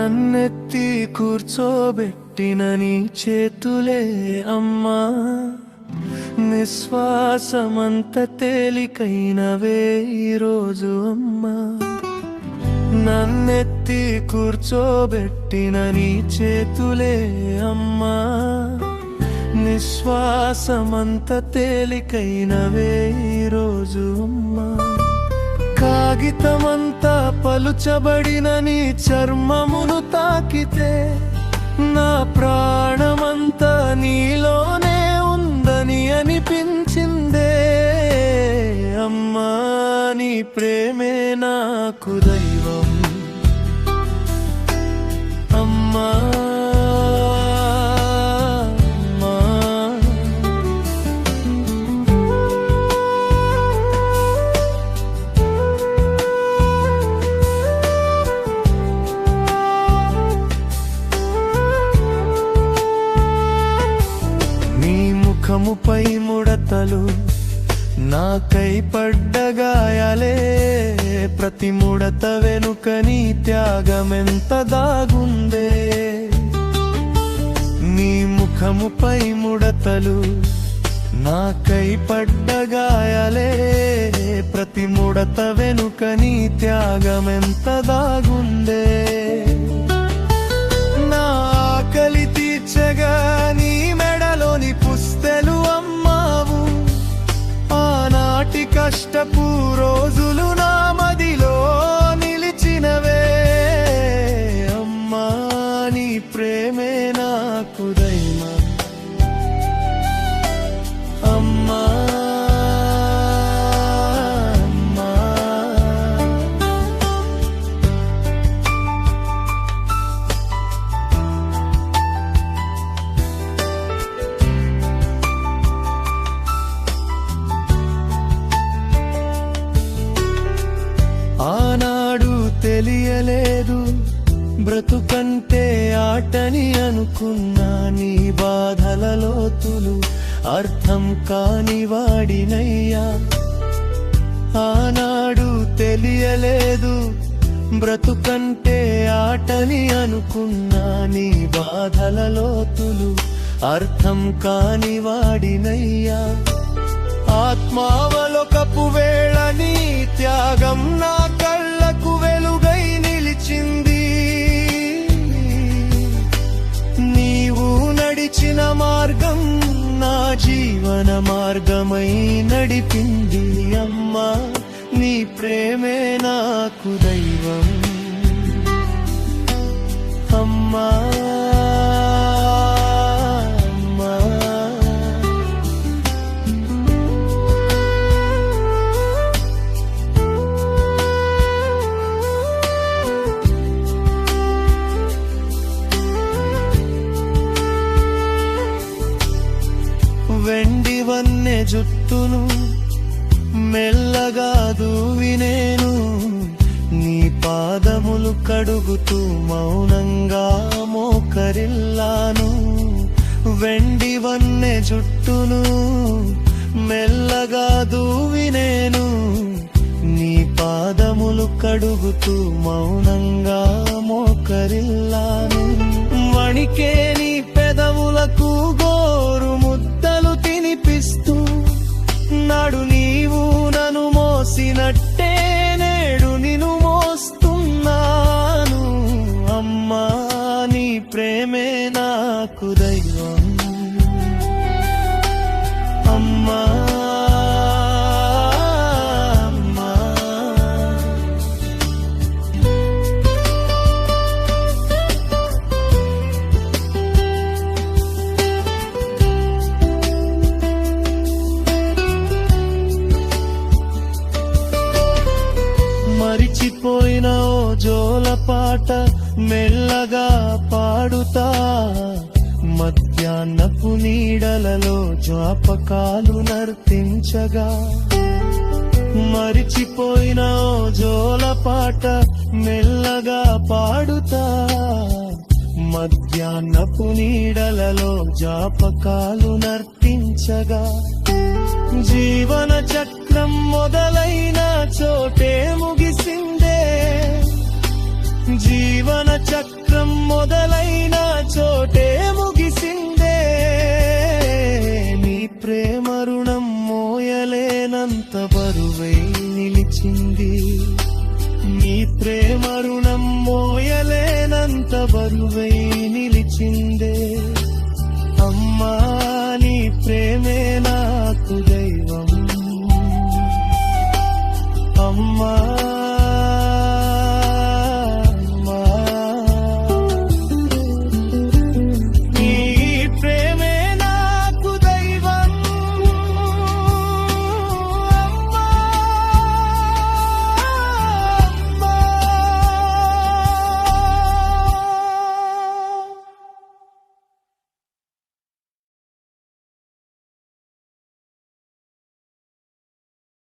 నన్నెత్తి కూర్చోబెట్టిన నీ చేతులే అమ్మా, నిశ్వాసమంత తేలికైనవే ఈరోజు అమ్మా. నన్నెత్తి కూర్చోబెట్టిన నీ చేతులే అమ్మా, నిశ్వాసమంత తేలికైనవే ఈరోజు అమ్మా. కాగితమంతా పలుచబడిన నీ చర్మమును తాకితే నా ప్రాణమంతా నీలోనే ఉందని అనిపించిందే అమ్మా. నీ ప్రేమే నాకు దైవం అమ్మా. ముఖముపై ముడతలు, నాకై పడ్డ గాయాలే, ప్రతి ముడత వెనుక నీ త్యాగమెంత దాగుందే. నీ ముఖముపై ముడతలు, నాకై పడ్డ గాయాలే, ప్రతి ముడత వెనుక నీ త్యాగమెంత దాగుందే. నా ఆకలి తీర్చగా నీ మెడలోని పుస్తెలు అమ్మావు, ఆనాటి కష్టపు రోజులు నా మదిలో నిలిచినవే అమ్మా. నీ ప్రేమే నాకు దైవం అమ్మా. ఆనాడు తెలియలేదు బ్రతుకంటే ఆటని అనుకున్నా, నీ బాధల లోతులు అర్థం కాని వాడినయ్యా. ఆనాడు తెలియలేదు బ్రతుకంటే ఆటని అనుకున్నా, నీ బాధల లోతులు అర్థం కాని వాడినయ్యా. ఆత్మావలోకపు వేళ నీ త్యాగం నా కళ్ళకు వెలుగై నిలిచింది. నీవు నడిచిన మార్గం నా జీవన మార్గమై నడిపింది అమ్మా. నీ ప్రేమే నాకు దైవం అమ్మా. వెండి వన్నె జుట్టును మెల్లగా దూవినేను, నీ పాదములు కడుగుతూ మౌనంగా మోకరిల్లాను. వెండి వన్నె జుట్టును మెల్లగా దూవినేను, నీ పాదములు కడుగుతూ మౌనంగా మోకరిల్లాను. వణికే నీ పెదవులకు గోరు ముద్దలు తినిపిస్తూ, నాడు నీవు నన్ను మోసినట్టే నేడు నిన్ను మోస్తున్నాను అమ్మా. నీ ప్రేమే నాకు దైవం అమ్మా. మరిచిపోయిన ఓ జోలపాట మెల్లగా పాడుతా, మధ్యాహ్నపు నీడలలో జ్ఞాపకాలు నర్తించగా. మరిచిపోయిన ఓ జోలపాట మెల్లగా పాడుతా, మధ్యాహ్నపు నీడలలో జ్ఞాపకాలు నర్తించగా. జీవన చక్రం మొదలైన చోటే ముగిసిందే, జీవన చక్రం మొదలైన చోటే ముగిసిందే. నీ ప్రేమ రుణం మోయలేనంత బరువై నిలిచింది. నీ ప్రేమ రుణం మోయలేనంత బరువై నిలిచిందే. అమ్మా నీ ప్రేమే